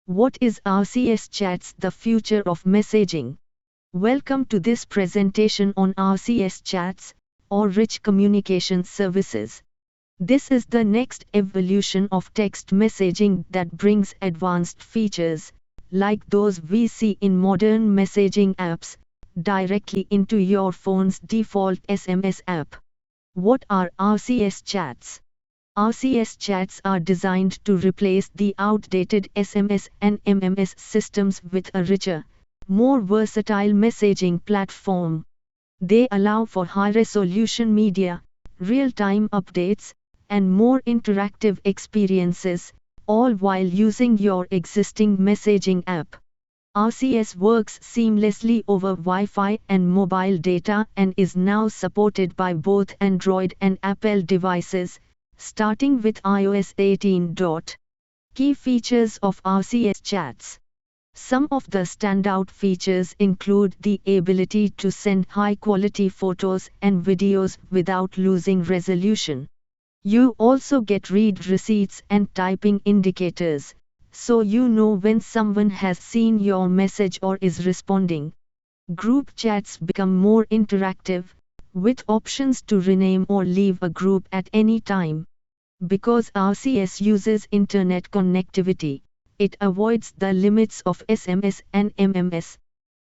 What is RCS Chats, the future of messaging? Welcome to this presentation on RCS Chats, or Rich Communication Services. This is the next evolution of text messaging that brings advanced features, like those we see in modern messaging apps, directly into your phone's default SMS app. What are RCS Chats? RCS chats are designed to replace the outdated SMS and MMS systems with a richer, more versatile messaging platform. They allow for high-resolution media, real-time updates, and more interactive experiences, all while using your existing messaging app. RCS works seamlessly over Wi-Fi and mobile data and is now supported by both Android and Apple devices, starting with iOS 18. Key features of RCS Chats. Some of the standout features include the ability to send high-quality photos and videos without losing resolution. You also get read receipts and typing indicators, so you know when someone has seen your message or is responding. Group chats become more interactive, with options to rename or leave a group at any time. Because RCS uses internet connectivity, it avoids the limits of SMS and MMS.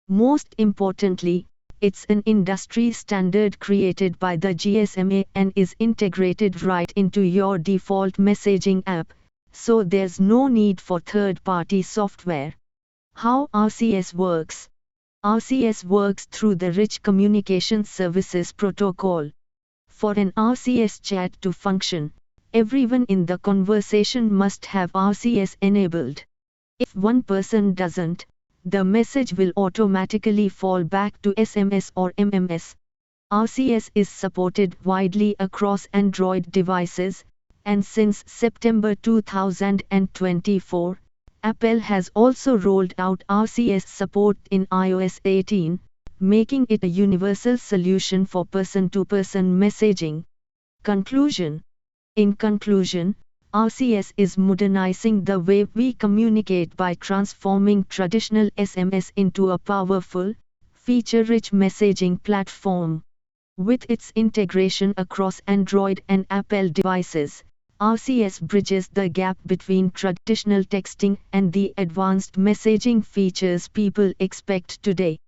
Most importantly, it's an industry standard created by the GSMA and is integrated right into your default messaging app, so there's no need for third-party software. How RCS works? RCS works through the Rich Communication Services Protocol. For an RCS chat to function, everyone in the conversation must have RCS enabled. If one person doesn't, the message will automatically fall back to SMS or MMS. RCS is supported widely across Android devices, and since September 2024, Apple has also rolled out RCS support in iOS 18, making it a universal solution for person-to-person messaging. Conclusion. In conclusion, RCS is modernizing the way we communicate by transforming traditional SMS into a powerful, feature-rich messaging platform. With its integration across Android and Apple devices, RCS bridges the gap between traditional texting and the advanced messaging features people expect today.